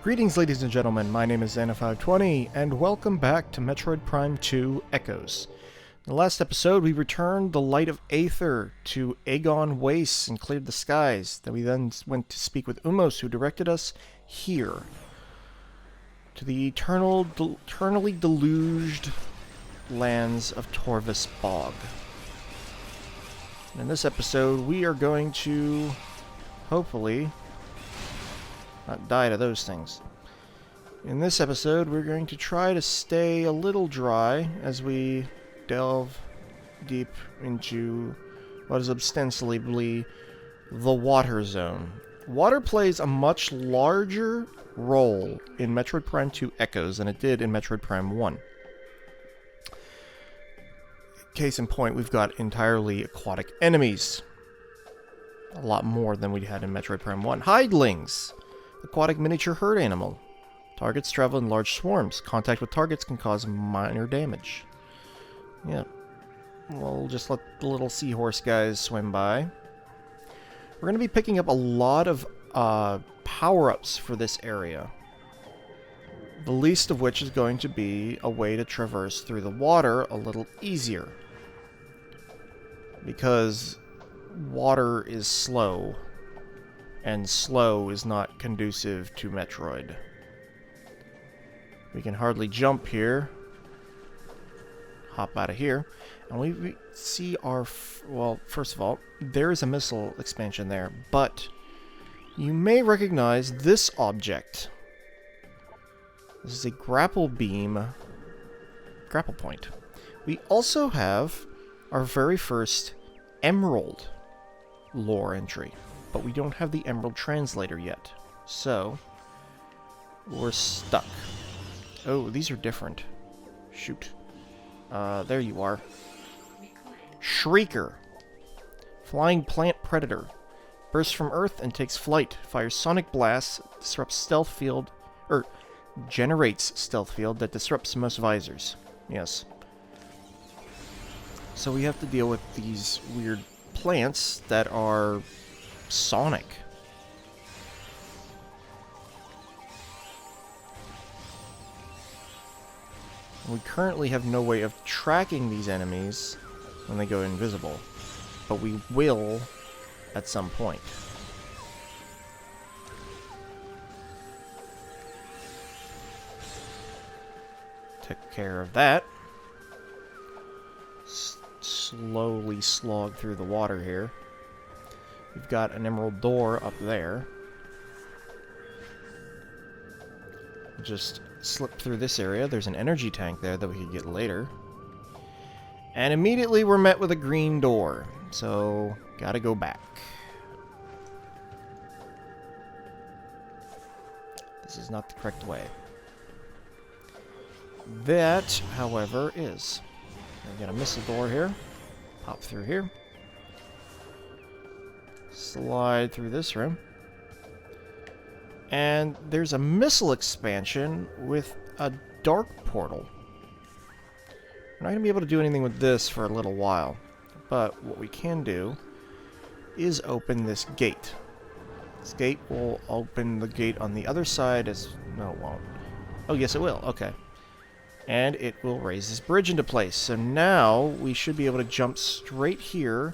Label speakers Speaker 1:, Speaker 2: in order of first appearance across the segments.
Speaker 1: Greetings, ladies and gentlemen, my name is Xana520, and welcome back to Metroid Prime 2 Echoes. In the last episode, we returned the Light of Aether to Agon Wastes and cleared the skies. Then we went to speak with Umos, who directed us here, to the eternally deluged lands of Torvus Bog. In this episode, we are going to, hopefully, not die to those things. In this episode, we're going to try to stay a little dry as we delve deep into what is ostensibly the water zone. Water plays a much larger role in Metroid Prime 2 Echoes than it did in Metroid Prime 1. Case in point, we've got entirely aquatic enemies. A lot more than we had in Metroid Prime 1. Hidelings! Aquatic miniature herd animal. Targets travel in large swarms. Contact with targets can cause minor damage. Yeah. We'll just let the little seahorse guys swim by. We're going to be picking up a lot of power-ups for this area. The least of which is going to be a way to traverse through the water a little easier. Because water is slow. And slow is not conducive to Metroid. We can hardly jump here. Hop out of here. And we see our... well, first of all, there is a missile expansion there. But you may recognize this object. This is a grapple beam. Grapple point. We also have our very first Emerald lore entry. But we don't have the Emerald translator yet. So, we're stuck. Oh, these are different. Shoot. There you are. Shrieker. Flying plant predator. Bursts from Earth and takes flight. Fires sonic blasts, disrupts stealth field, generates stealth field that disrupts most visors. Yes. So we have to deal with these weird plants that are sonic. We currently have no way of tracking these enemies when they go invisible, but we will at some point. Took care of that. Slowly slog through the water here. We've got an emerald door up there. Just slip through this area. There's an energy tank there that we could get later. And immediately we're met with a green door. So, gotta go back. This is not the correct way. That, however, is. We got a missile door here. Pop through here. Slide through this room. And there's a missile expansion with a dark portal. We're not going to be able to do anything with this for a little while. But what we can do is open this gate. This gate will open the gate on the other side as... no, it won't. Oh, yes, it will. Okay. And it will raise this bridge into place. So now we should be able to jump straight here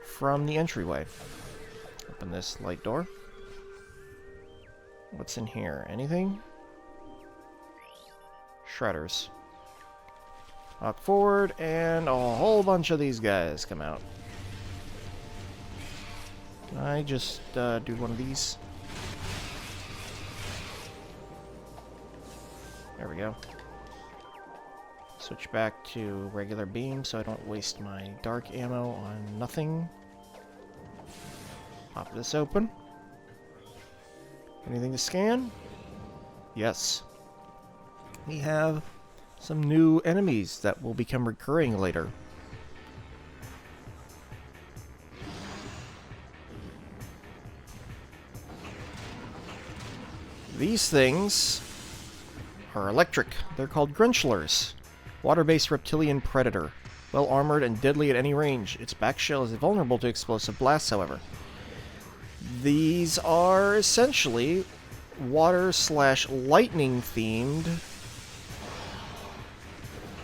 Speaker 1: from the entryway. Open this light door. What's in here? Anything? Shredders. Walk forward, and a whole bunch of these guys come out. Can I just do one of these? There we go. Switch back to regular beam so I don't waste my dark ammo on nothing. Pop this open. Anything to scan? Yes. We have some new enemies that will become recurring later. These things are electric. They're called Grunchlers. Water-based reptilian predator. Well armored and deadly at any range. Its back shell is vulnerable to explosive blasts, however. These are essentially water slash lightning themed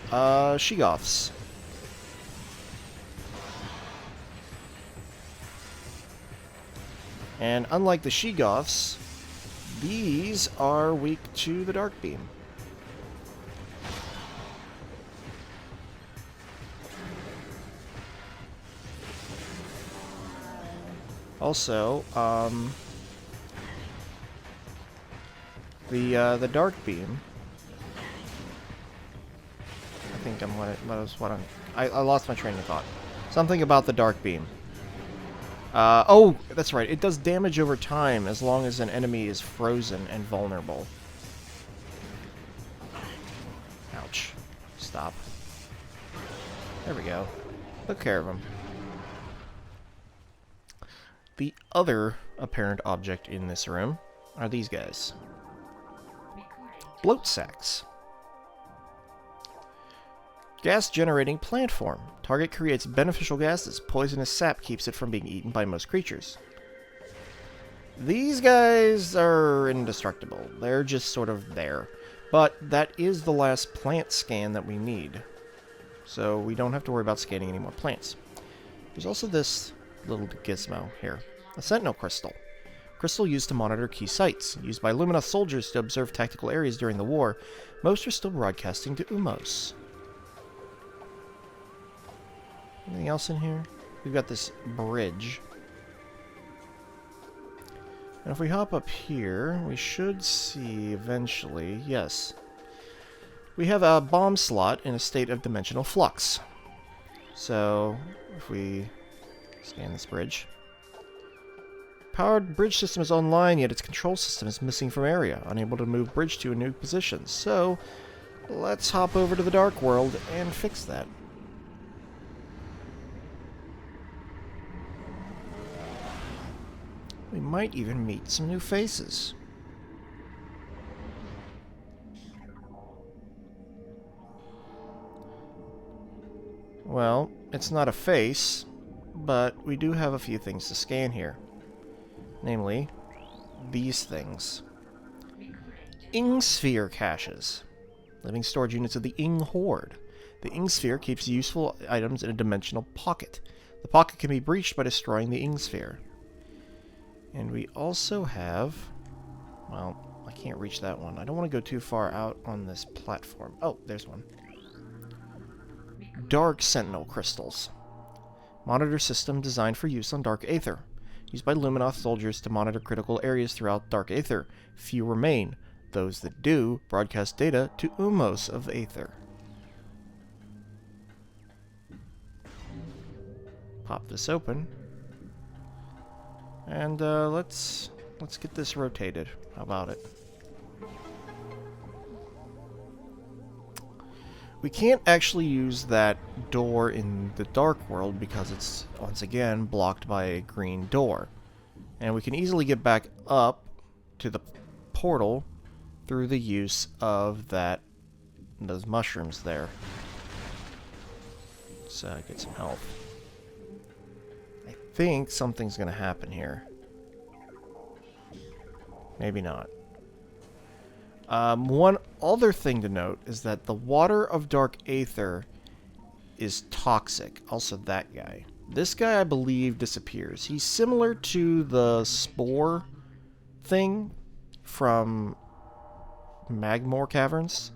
Speaker 1: Sheegoths. And unlike the Sheegoths, these are weak to the Dark Beam. Also, the Dark Beam. I think I lost my train of thought. Something about the Dark Beam. Oh, that's right. It does damage over time as long as an enemy is frozen and vulnerable. Ouch. Stop. There we go. Took care of him. The other apparent object in this room are these guys. Bloat sacks. Gas-generating plant form. Target creates beneficial gases. Poisonous sap keeps it from being eaten by most creatures. These guys are indestructible. They're just sort of there. But that is the last plant scan that we need. So we don't have to worry about scanning any more plants. There's also this little gizmo here. A Sentinel Crystal. Crystal used to monitor key sites. Used by Luminous soldiers to observe tactical areas during the war. Most are still broadcasting to Umos. Anything else in here? We've got this bridge. And if we hop up here, we should see eventually, yes. We have a bomb slot in a state of dimensional flux. So, if we scan this bridge. Powered bridge system is online, yet its control system is missing from area. Unable to move bridge to a new position. So, let's hop over to the Dark World and fix that. We might even meet some new faces. Well, it's not a face, but we do have a few things to scan here. Namely, these things. Ing Sphere caches. Living storage units of the Ing Horde. The Ing Sphere keeps useful items in a dimensional pocket. The pocket can be breached by destroying the Ing Sphere. And we also have... Well, I can't reach that one. I don't want to go too far out on this platform. Oh, there's one. Dark Sentinel Crystals. Monitor system designed for use on Dark Aether. Used by Luminoth soldiers to monitor critical areas throughout Dark Aether. Few remain. Those that do broadcast data to Umos of Aether. Pop this open. And let's get this rotated. How about it? We can't actually use that door in the Dark World because it's, once again, blocked by a green door. And we can easily get back up to the portal through the use of those mushrooms there. Let's get some health. I think something's going to happen here. Maybe not. One other thing to note is that the water of Dark Aether is toxic. Also that guy. This guy, I believe, disappears. He's similar to the spore thing from Magmore Caverns.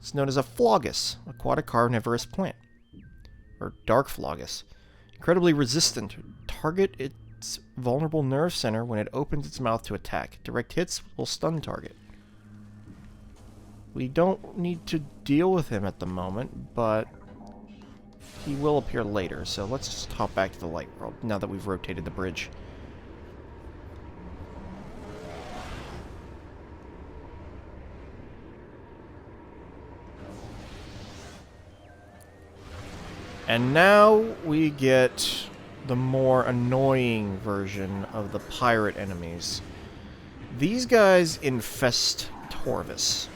Speaker 1: It's known as a Phlogus, aquatic carnivorous plant. Or Dark Phlogus. Incredibly resistant. Target its vulnerable nerve center when it opens its mouth to attack. Direct hits will stun target. We don't need to deal with him at the moment, but he will appear later, so let's just hop back to the light world now that we've rotated the bridge. And now we get the more annoying version of the pirate enemies. These guys infest Torvus.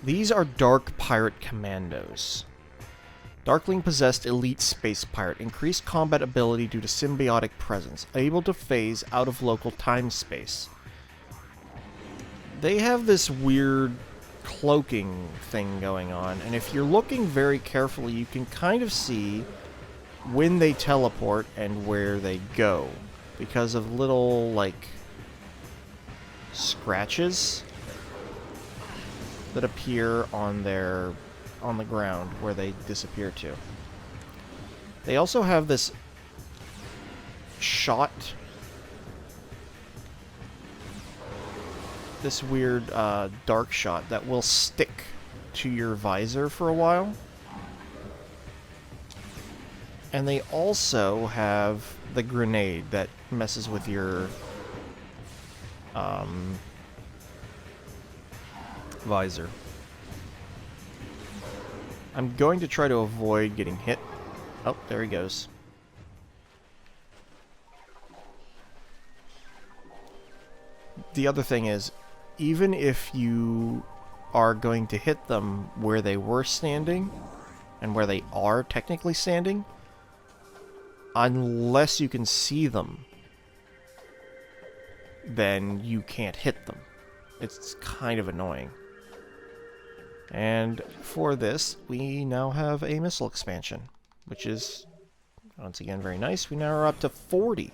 Speaker 1: These are Dark Pirate Commandos. Darkling-possessed elite space pirate. Increased combat ability due to symbiotic presence. Able to phase out of local time-space. They have this weird cloaking thing going on, and if you're looking very carefully, you can kind of see when they teleport and where they go, because of little, like, scratches that appear on the ground where they disappear to. They also have this shot, this weird dark shot that will stick to your visor for a while. And they also have the grenade that messes with your visor. I'm going to try to avoid getting hit. Oh, there he goes. The other thing is, even if you are going to hit them where they were standing, and where they are technically standing, unless you can see them, then you can't hit them. It's kind of annoying. And for this, we now have a missile expansion, which is, once again, very nice. We now are up to 40.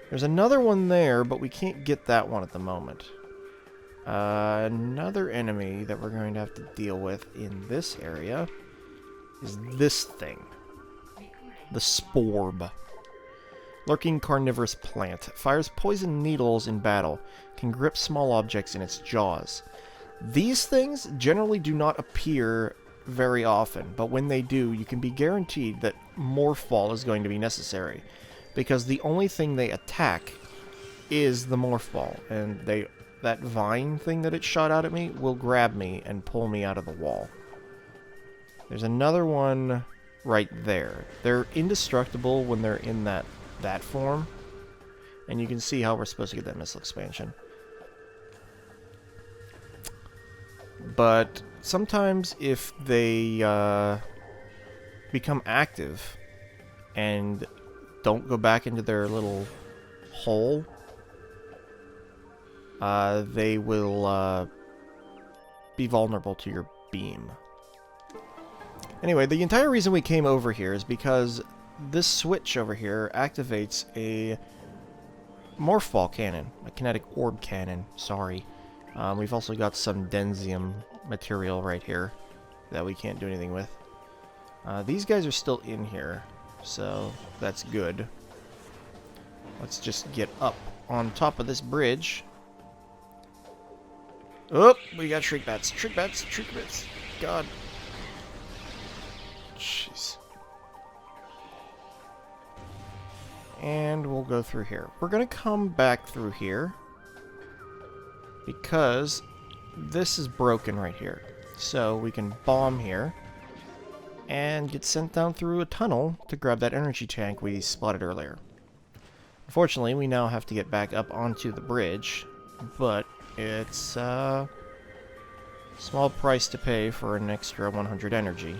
Speaker 1: There's another one there, but we can't get that one at the moment. Another enemy that we're going to have to deal with in this area is this thing. The Sporb. Lurking carnivorous plant. Fires poison needles in battle. Can grip small objects in its jaws. These things generally do not appear very often, but when they do, you can be guaranteed that Morphball is going to be necessary, because the only thing they attack is the Morphball, and that vine thing that it shot out at me will grab me and pull me out of the wall. There's another one right there. They're indestructible when they're in that form, and you can see how we're supposed to get that missile expansion. But sometimes if they become active and don't go back into their little hole, they will be vulnerable to your beam. Anyway, the entire reason we came over here is because this switch over here activates a Morphball cannon, a kinetic orb cannon, sorry. We've also got some Denzium material right here that we can't do anything with. These guys are still in here, so that's good. Let's just get up on top of this bridge. Oh, we got shriek bats, shriek bats, shriek bats. God. Jeez. And we'll go through here. We're gonna come back through here, because this is broken right here. So we can bomb here and get sent down through a tunnel to grab that energy tank we spotted earlier. Unfortunately, we now have to get back up onto the bridge, but it's a small price to pay for an extra 100 energy.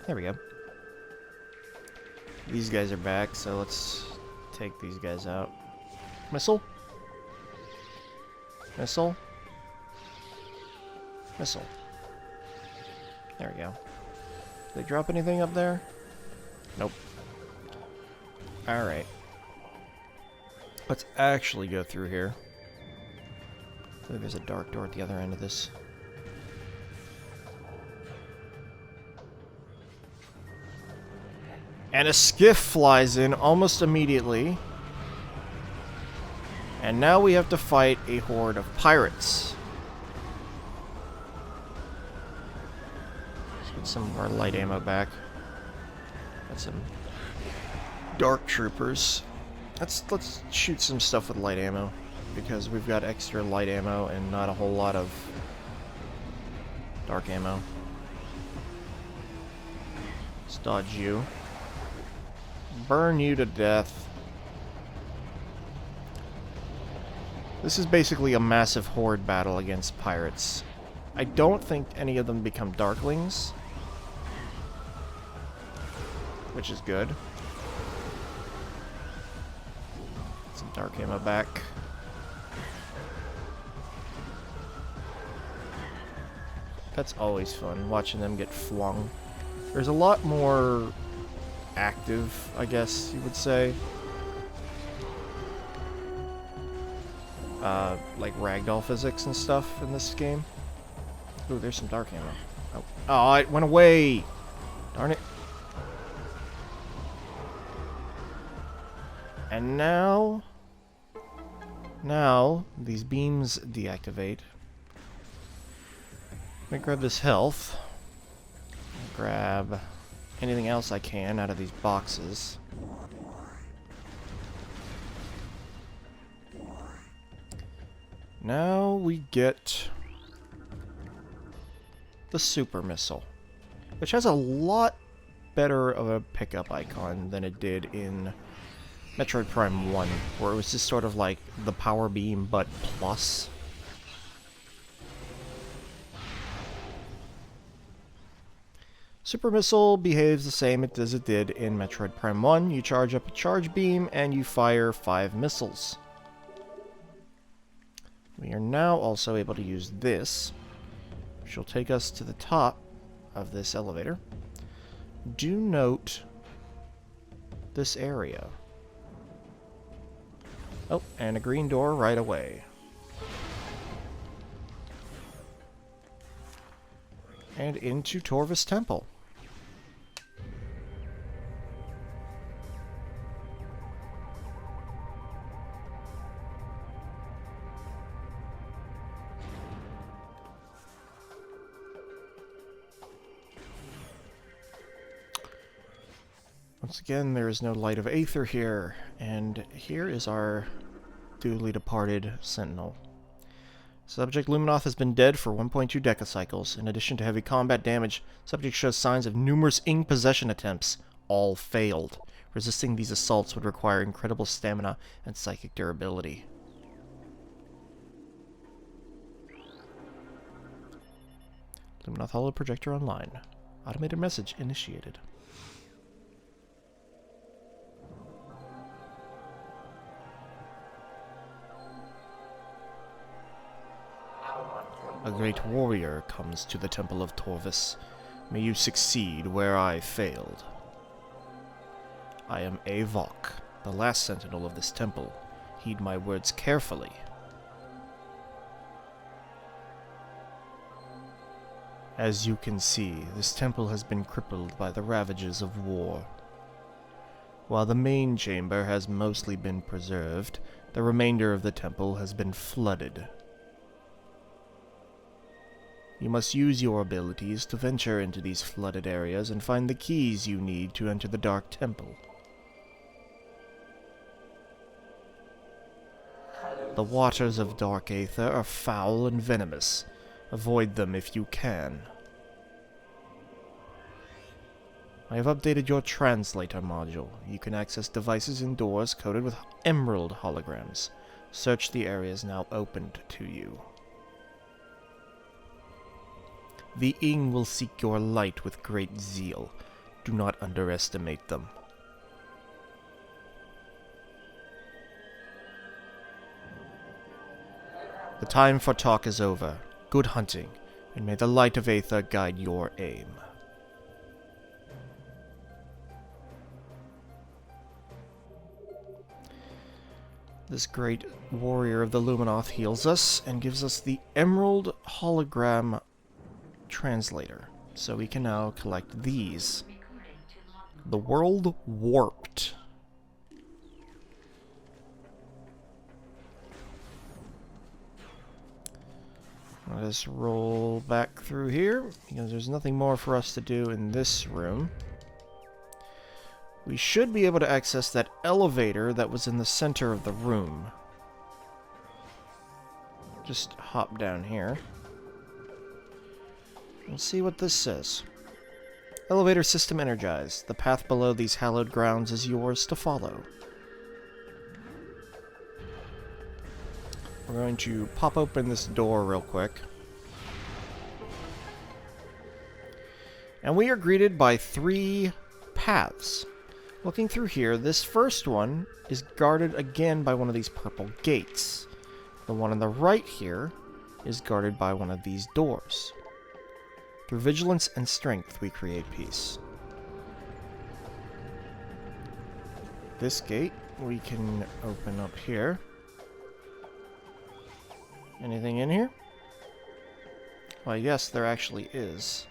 Speaker 1: There we go. These guys are back, so let's take these guys out. Missile? Missile? Missile. There we go. Did they drop anything up there? Nope. Alright. Let's actually go through here. I think there's a dark door at the other end of this. And a skiff flies in almost immediately. And now we have to fight a horde of pirates. Let's get some of our light ammo back. Got some dark troopers. Let's shoot some stuff with light ammo, because we've got extra light ammo and not a whole lot of dark ammo. Let's dodge you. Burn you to death. This is basically a massive horde battle against pirates. I don't think any of them become Darklings, which is good. Some dark ammo back. That's always fun, watching them get flung. There's a lot more active, I guess you would say. Like ragdoll physics and stuff in this game. Ooh, there's some dark ammo. Oh, it went away! Darn it. And now these beams deactivate. Let me grab this health. Grab anything else I can out of these boxes. Now we get the super missile, which has a lot better of a pickup icon than it did in Metroid Prime 1, where it was just sort of like the power beam, but plus. Super Missile behaves the same as it did in Metroid Prime 1. You charge up a charge beam, and you fire 5 missiles. We are now also able to use this, which will take us to the top of this elevator. Do note this area. Oh, and a green door right away. And into Torvas Temple. Once again, there is no light of Aether here, and here is our duly departed Sentinel. Subject Luminoth has been dead for 1.2 decacycles. In addition to heavy combat damage, subject shows signs of numerous ink possession attempts. All failed. Resisting these assaults would require incredible stamina and psychic durability. Luminoth Holo Projector online. Automated message initiated. A great warrior comes to the Temple of Torvus. May you succeed where I failed. I am Avok, the last sentinel of this temple. Heed my words carefully. As you can see, this temple has been crippled by the ravages of war. While the main chamber has mostly been preserved, the remainder of the temple has been flooded. You must use your abilities to venture into these flooded areas and find the keys you need to enter the Dark Temple. The waters of Dark Aether are foul and venomous. Avoid them if you can. I have updated your translator module. You can access devices indoors coated with emerald holograms. Search the areas now opened to you. The Ing will seek your light with great zeal. Do not underestimate them. The time for talk is over. Good hunting, and may the light of Aether guide your aim. This great warrior of the Luminoth heals us and gives us the Emerald Hologram Translator. So we can now collect these. The World Warped. Let us roll back through here, because there's nothing more for us to do in this room. We should be able to access that elevator that was in the center of the room. Just hop down here. Let's see what this says. Elevator system energized. The path below these hallowed grounds is yours to follow. We're going to pop open this door real quick. And we are greeted by 3 paths. Looking through here, this first one is guarded again by one of these purple gates. The one on the right here is guarded by one of these doors. Through vigilance and strength, we create peace. This gate we can open up here. Anything in here? Well, yes, there actually is.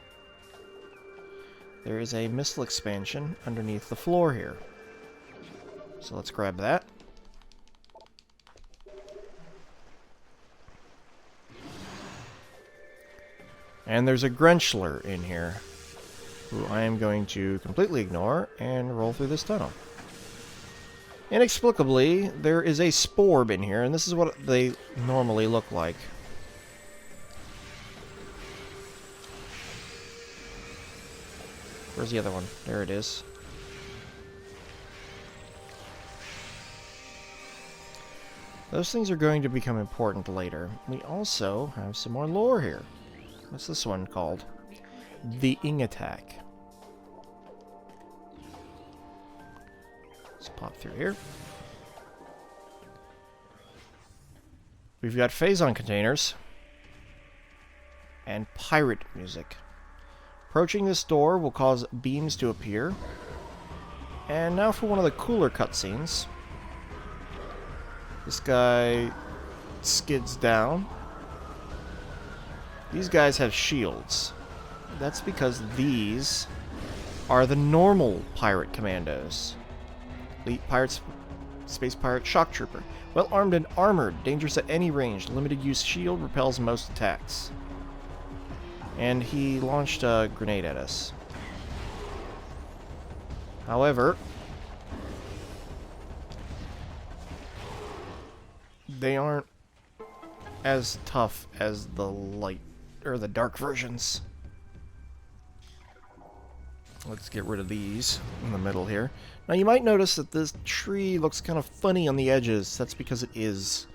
Speaker 1: There is a missile expansion underneath the floor here. So let's grab that. And there's a Grunchlers in here, who I am going to completely ignore and roll through this tunnel. Inexplicably, there is a sporb in here, and this is what they normally look like. Where's the other one? There it is. Those things are going to become important later. We also have some more lore here. What's this one called? The Ing attack. Let's pop through here. We've got Phazon containers. And pirate music. Approaching this door will cause beams to appear. And now for one of the cooler cutscenes. This guy skids down. These guys have shields. That's because these are the normal pirate commandos. Elite pirates, space pirate, shock trooper. Well armed and armored, dangerous at any range. Limited use shield repels most attacks. And he launched a grenade at us. However, they aren't as tough as the light or the dark versions. Let's get rid of these in the middle here. Now you might notice that this tree looks kind of funny on the edges. That's because it is.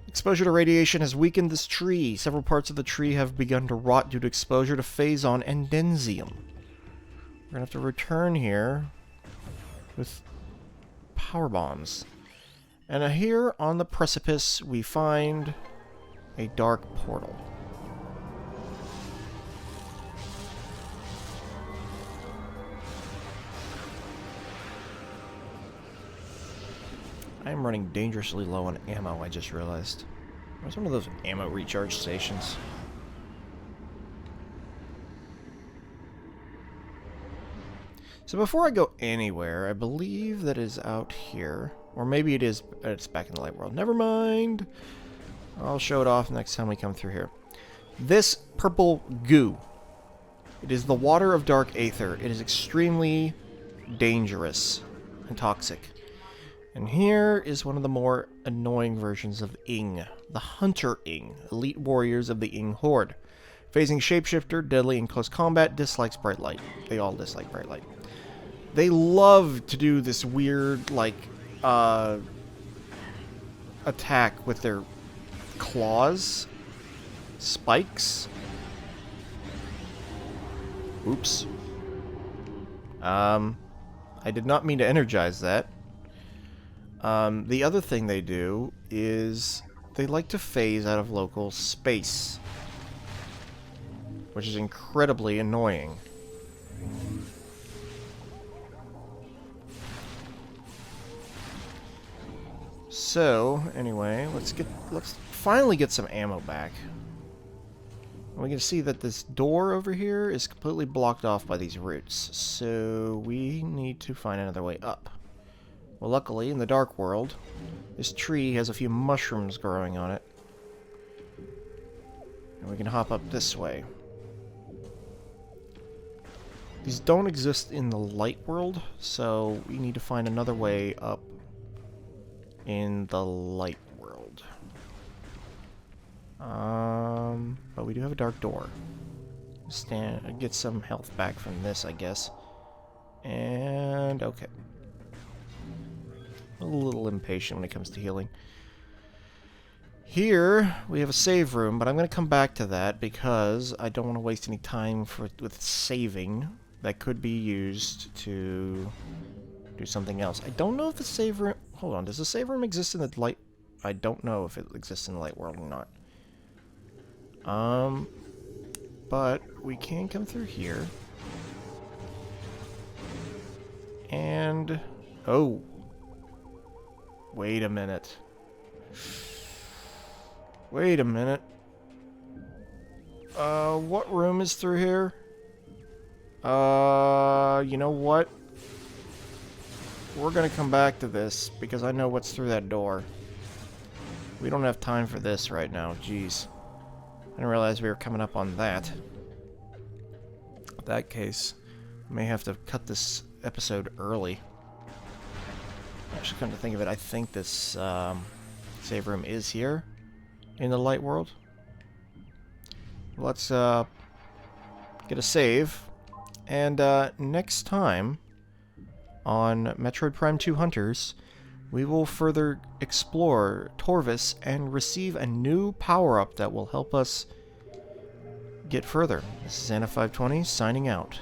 Speaker 1: Exposure to radiation has weakened this tree. Several parts of the tree have begun to rot due to exposure to phazon and denzium. We're gonna have to return here with power bombs. And here on the precipice we find a dark portal. I am running dangerously low on ammo, I just realized. Where's one of those ammo recharge stations? So before I go anywhere, I believe that is out here. Or maybe it is, it's back in the light world. Never mind. I'll show it off next time we come through here. This purple goo. It is the water of dark aether. It is extremely dangerous and toxic. And here is one of the more annoying versions of Ing. The Hunter Ing. Elite warriors of the Ing Horde. Phasing shapeshifter, deadly in close combat, dislikes bright light. They all dislike bright light. They love to do this weird, like, attack with their claws. Spikes. Oops. I did not mean to energize that. The other thing they do is they like to phase out of local space, which is incredibly annoying. So, anyway, let's finally get some ammo back. We can see that this door over here is completely blocked off by these roots, so we need to find another way up. Well, luckily, in the dark world, this tree has a few mushrooms growing on it. And we can hop up this way. These don't exist in the light world, so we need to find another way up in the light world. But we do have a dark door. Get some health back from this, I guess. And, okay. A little impatient when it comes to healing. Here, we have a save room, but I'm going to come back to that because I don't want to waste any time with saving. that could be used to do something else. I don't know if the save room... Hold on, does the save room exist in the light... I don't know if it exists in the light world or not. But we can come through here. And... Oh. Wait a minute. Wait a minute. What room is through here? You know what? We're gonna come back to this, because I know what's through that door. We don't have time for this right now, jeez. I didn't realize we were coming up on that. In that case, I may have to cut this episode early. Actually, come to think of it, I think this save room is here in the light world. Let's get a save, and next time on Metroid Prime 2 Hunters, we will further explore Torvus and receive a new power-up that will help us get further. This is Anna520 signing out.